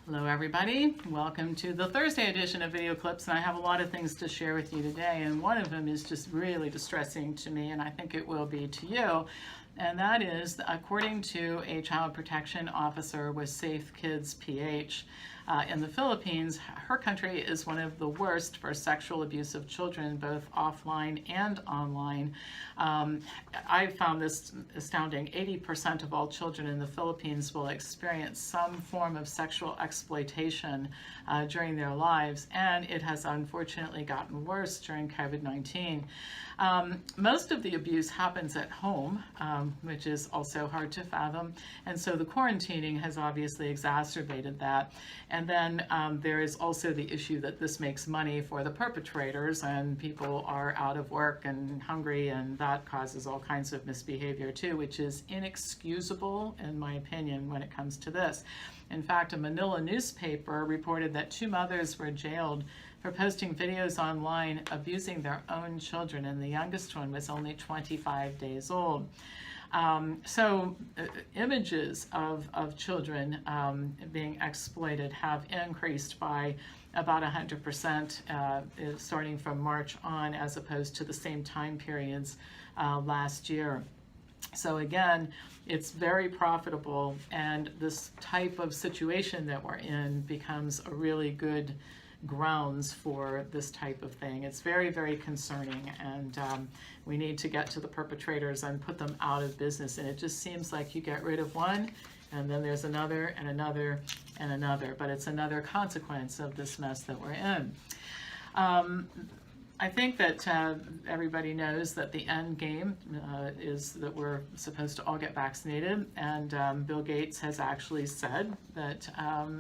Hello everybody, welcome to the Thursday edition of Video Clips, and I have a lot of things to share with you today, and one of them is just really distressing to me, and I think it will be to you, and that is, according to a child protection officer with Safe Kids PH in the Philippines, her country is one of the worst for sexual abuse of children, both offline and online. I found this astounding. 80% of all children in the Philippines will experience some form of sexual exploitation during their lives, and it has unfortunately gotten worse during COVID-19. Most of the abuse happens at home, which is also hard to fathom, and so the quarantining has obviously exacerbated that. And then there is also the issue that this makes money for the perpetrators, and people are out of work and hungry, and that causes all kinds of misbehavior too, which is inexcusable in my opinion when it comes to this. In fact, a Manila newspaper reported that 2 mothers were jailed for posting videos online abusing their own children, and the youngest one was only 25 days old. Images of children being exploited have increased by about 100% starting from March on, as opposed to the same time periods last year. So again, it's very profitable, and this type of situation that we're in becomes a really good grounds for this type of thing. It's very, very concerning, and we need to get to the perpetrators and put them out of business. And it just seems like you get rid of one, and then there's another and another and another, but it's another consequence of this mess that we're in. I think that everybody knows that the end game is that we're supposed to all get vaccinated, and Bill Gates has actually said that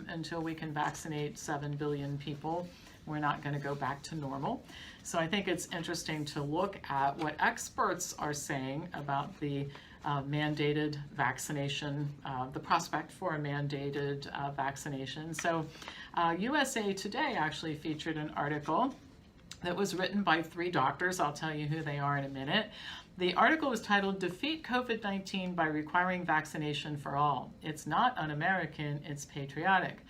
until we can vaccinate 7 billion people, we're not going to go back to normal. So I think it's interesting to look at what experts are saying about the mandated vaccination, the prospect for a mandated vaccination. So USA Today actually featured an article that was written by 3 doctors. I'll tell you who they are in a minute. The article was titled, "Defeat COVID-19 by Requiring Vaccination for All. It's not un-American, it's patriotic."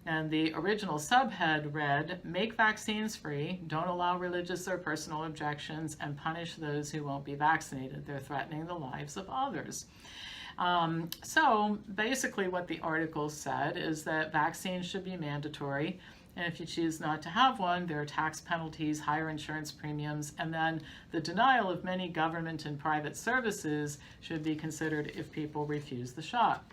And the original subhead read, "Make vaccines free, don't allow religious or personal objections, and punish those who won't be vaccinated. They're threatening the lives of others." So basically what the article said is that vaccines should be mandatory, and if you choose not to have one, there are tax penalties, higher insurance premiums, and then the denial of many government and private services should be considered if people refuse the shot.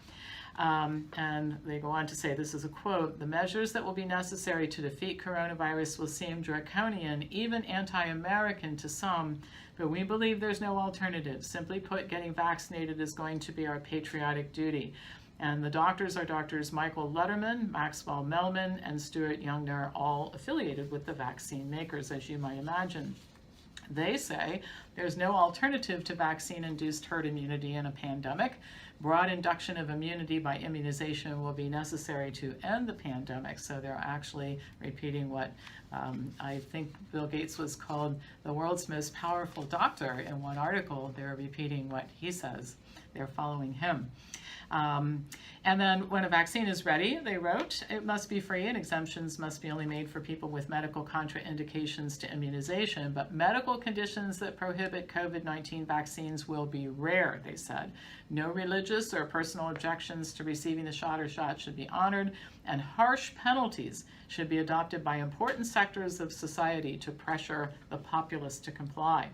And they go on to say, this is a quote, "The measures that will be necessary to defeat coronavirus will seem draconian, even anti-American to some, but we believe there's no alternative. Simply put, getting vaccinated is going to be our patriotic duty." And the doctors are Doctors Michael Letterman, Maxwell Melman, and Stuart Youngner, all affiliated with the vaccine makers, as you might imagine. They say there's no alternative to vaccine-induced herd immunity in a pandemic. Broad induction of immunity by immunization will be necessary to end the pandemic. So they're actually repeating what I think Bill Gates was called the world's most powerful doctor in one article. They're repeating what he says. They're following him. And then when a vaccine is ready, they wrote, it must be free and exemptions must be only made for people with medical contraindications to immunization, but medical conditions that prohibit COVID-19 vaccines will be rare, they said. No religious or personal objections to receiving the shot or shots should be honored, and harsh penalties should be adopted by important sectors of society to pressure the populace to comply.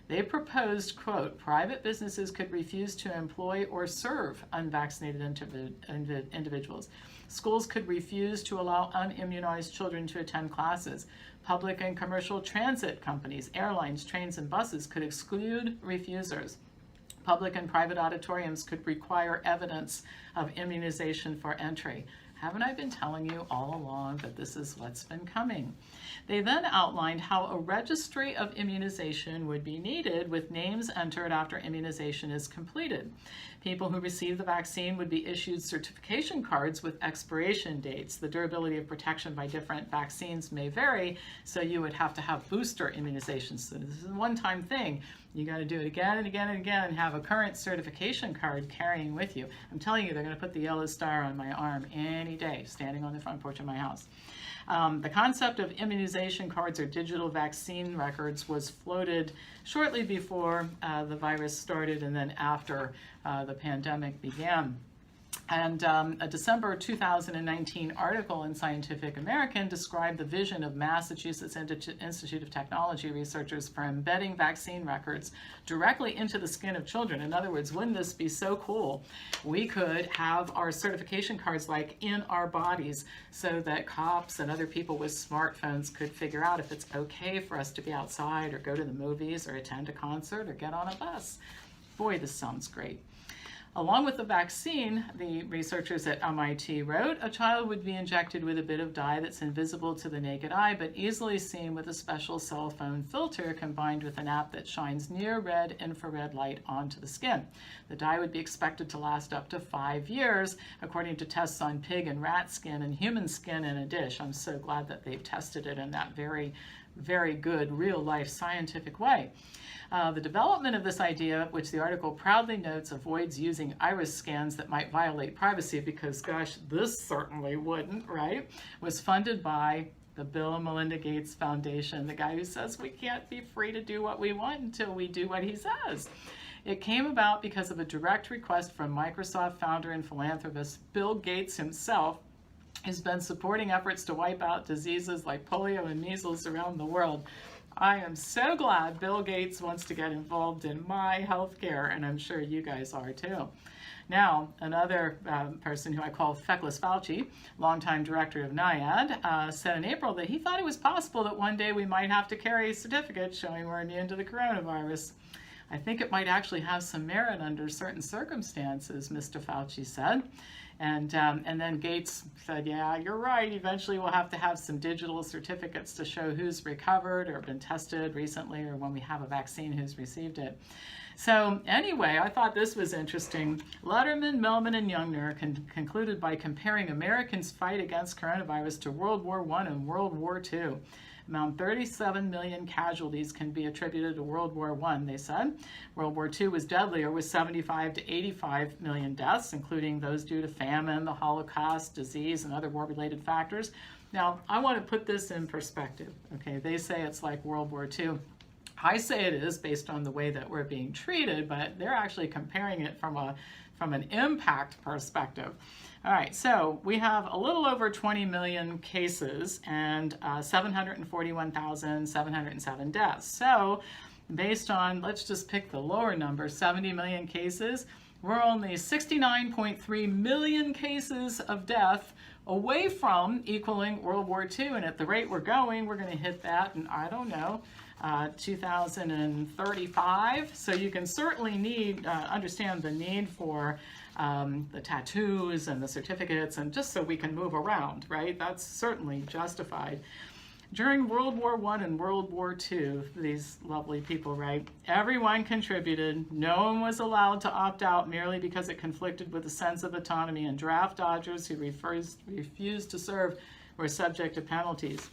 They proposed, quote, "Private businesses could refuse to employ or serve unvaccinated individuals. Schools could refuse to allow unimmunized children to attend classes. Public and commercial transit companies, airlines, trains, and buses could exclude refusers. Public and private auditoriums could require evidence of immunization for entry." Haven't I been telling you all along that this is what's been coming? They then outlined how a registry of immunization would be needed with names entered after immunization is completed. People who receive the vaccine would be issued certification cards with expiration dates. The durability of protection by different vaccines may vary, so you would have to have booster immunizations. So this is a one-time thing. You got to do it again and again and again and have a current certification card carrying with you. I'm telling you, they're going to put the yellow star on my arm any day, standing on the front porch of my house. The concept of immunization cards or digital vaccine records was floated shortly before the virus started and then after the pandemic began. And a December 2019 article in Scientific American described the vision of Massachusetts Institute of Technology researchers for embedding vaccine records directly into the skin of children. In other words, wouldn't this be so cool? We could have our certification cards like in our bodies so that cops and other people with smartphones could figure out if it's okay for us to be outside or go to the movies or attend a concert or get on a bus. Boy, this sounds great. Along with the vaccine, the researchers at MIT wrote, a child would be injected with a bit of dye that's invisible to the naked eye, but easily seen with a special cell phone filter combined with an app that shines near-red infrared light onto the skin. The dye would be expected to last up to 5 years, according to tests on pig and rat skin and human skin in a dish. I'm so glad that they've tested it in that very, very good, real-life scientific way. The development of this idea, which the article proudly notes avoids using iris scans that might violate privacy, because gosh, this certainly wouldn't, right, was funded by the Bill and Melinda Gates Foundation, the guy who says we can't be free to do what we want until we do what he says. It came about because of a direct request from Microsoft founder and philanthropist Bill Gates himself, who's been supporting efforts to wipe out diseases like polio and measles around the world. I am so glad Bill Gates wants to get involved in my healthcare, and I'm sure you guys are too. Now, another person who I call Feckless Fauci, longtime director of NIAID, said in April that he thought it was possible that one day we might have to carry certificates showing we're immune to the coronavirus. I think it might actually have some merit under certain circumstances, Mr. Fauci said. And then Gates said, yeah, you're right. Eventually we'll have to have some digital certificates to show who's recovered or been tested recently, or when we have a vaccine, who's received it. So anyway, I thought this was interesting. Letterman, Melman, and Youngner concluded by comparing Americans' fight against coronavirus to World War I and World War II. Around 37 million casualties can be attributed to World War I, they said. World War II was deadlier, with 75 to 85 million deaths, including those due to famine, the Holocaust, disease, and other war-related factors. Now, I want to put this in perspective. Okay, they say it's like World War II. I say it is based on the way that we're being treated, but they're actually comparing it from an impact perspective. All right, so we have a little over 20 million cases and 741,707 deaths. So based on, let's just pick the lower number, 70 million cases, we're only 69.3 million cases of death away from equaling World War II. And at the rate we're going, we're going to hit that in, I don't know, 2035. So you can certainly understand the need for the tattoos and the certificates, and just so we can move around, right? That's certainly justified. During World War I and World War II, these lovely people, right? Everyone contributed. No one was allowed to opt out merely because it conflicted with a sense of autonomy, and draft dodgers who refused to serve were subject to penalties.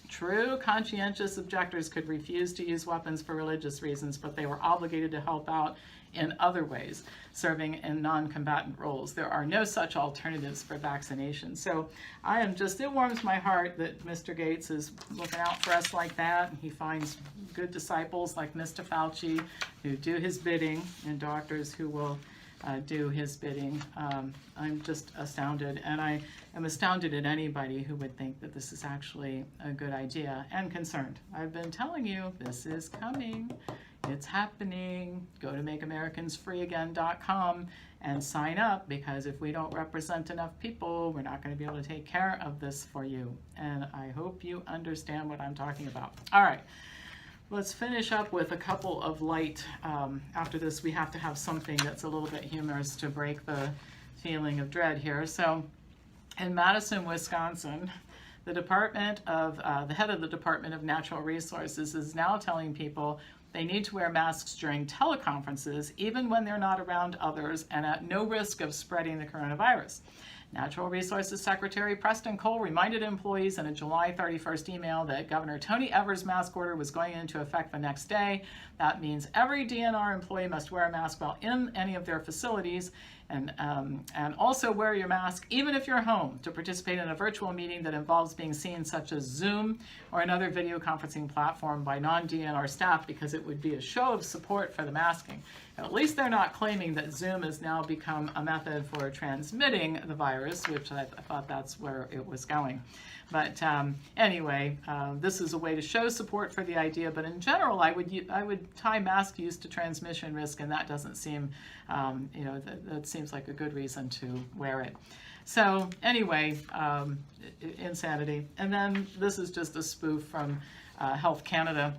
True conscientious objectors could refuse to use weapons for religious reasons, but they were obligated to help out in other ways, serving in non-combatant roles. There are no such alternatives for vaccination. So it warms my heart that Mr. Gates is looking out for us like that. He finds good disciples like Mr. Fauci who do his bidding, and doctors who will do his bidding. I'm just astounded, and I am astounded at anybody who would think that this is actually a good idea, and concerned. I've been telling you, this is coming. It's happening. Go to makeamericans.freeagain.com and sign up, because if we don't represent enough people, we're not going to be able to take care of this for you. And I hope you understand what I'm talking about. All right. Let's finish up with a couple of light. After this, we have to have something that's a little bit humorous to break the feeling of dread here. So in Madison, Wisconsin, the head of the Department of Natural Resources is now telling people they need to wear masks during teleconferences, even when they're not around others and at no risk of spreading the coronavirus. Natural Resources Secretary Preston Cole reminded employees in a July 31st email that Governor Tony Evers' mask order was going into effect the next day. That means every DNR employee must wear a mask while in any of their facilities, and also wear your mask even if you're home to participate in a virtual meeting that involves being seen, such as Zoom or another video conferencing platform, by non-DNR staff, because it would be a show of support for the masking. At least they're not claiming that Zoom has now become a method for transmitting the virus, which I thought that's where it was going. But anyway, this is a way to show support for the idea. But in general, I would tie mask use to transmission risk, and that doesn't seem, that seems like a good reason to wear it. So anyway, insanity. And then this is just a spoof from Health Canada.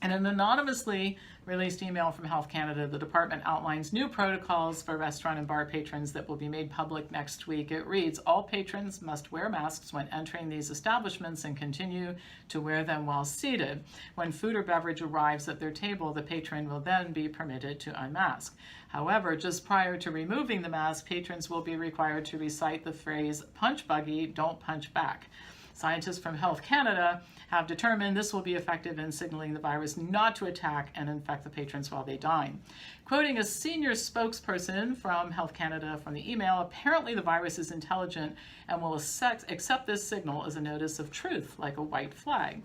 In an anonymously released email from Health Canada, the department outlines new protocols for restaurant and bar patrons that will be made public next week. It reads, all patrons must wear masks when entering these establishments and continue to wear them while seated. When food or beverage arrives at their table, the patron will then be permitted to unmask. However, just prior to removing the mask, patrons will be required to recite the phrase, "Punch buggy, don't punch back." Scientists from Health Canada have determined this will be effective in signaling the virus not to attack and infect the patrons while they dine. Quoting a senior spokesperson from Health Canada from the email, apparently the virus is intelligent and will accept this signal as a notice of truth, like a white flag.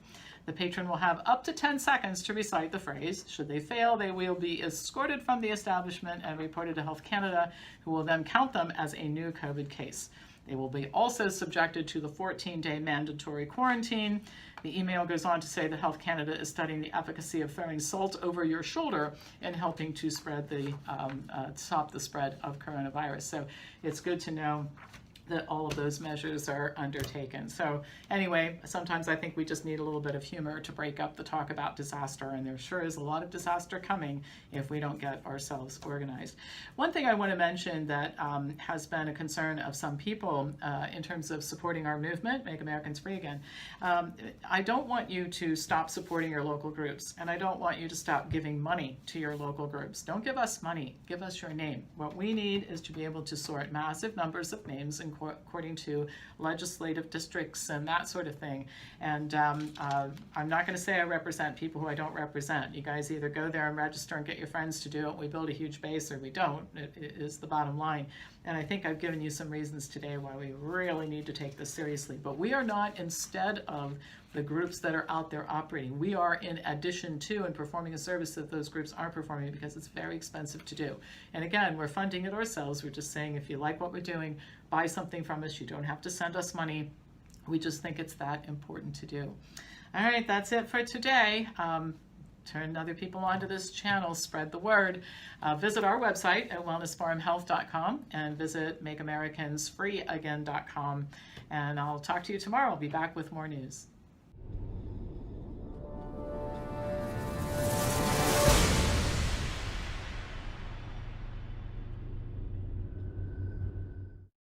The patron will have up to 10 seconds to recite the phrase. Should they fail, they will be escorted from the establishment and reported to Health Canada, who will then count them as a new COVID case. They will be also subjected to the 14-day mandatory quarantine. The email goes on to say that Health Canada is studying the efficacy of throwing salt over your shoulder in helping to spread stop the spread of coronavirus. So it's good to know that all of those measures are undertaken. So anyway, sometimes I think we just need a little bit of humor to break up the talk about disaster, and there sure is a lot of disaster coming if we don't get ourselves organized. One thing I want to mention that has been a concern of some people in terms of supporting our movement, Make Americans Free Again. I don't want you to stop supporting your local groups, and I don't want you to stop giving money to your local groups. Don't give us money, give us your name. What we need is to be able to sort massive numbers of names and according to legislative districts and that sort of thing. And I'm not going to say I represent people who I don't represent. You guys either go there and register and get your friends to do it. We build a huge base, or we don't. It is the bottom line. And I think I've given you some reasons today why we really need to take this seriously. But we are not instead of the groups that are out there operating. We are in addition to and performing a service that those groups aren't performing, because it's very expensive to do. And again, we're funding it ourselves. We're just saying, if you like what we're doing, buy something from us. You don't have to send us money. We just think it's that important to do. All right, that's it for today. Turn other people onto this channel, spread the word. Visit our website at WellnessForumHealth.com and visit MakeAmericansFreeAgain.com. And I'll talk to you tomorrow. I'll be back with more news.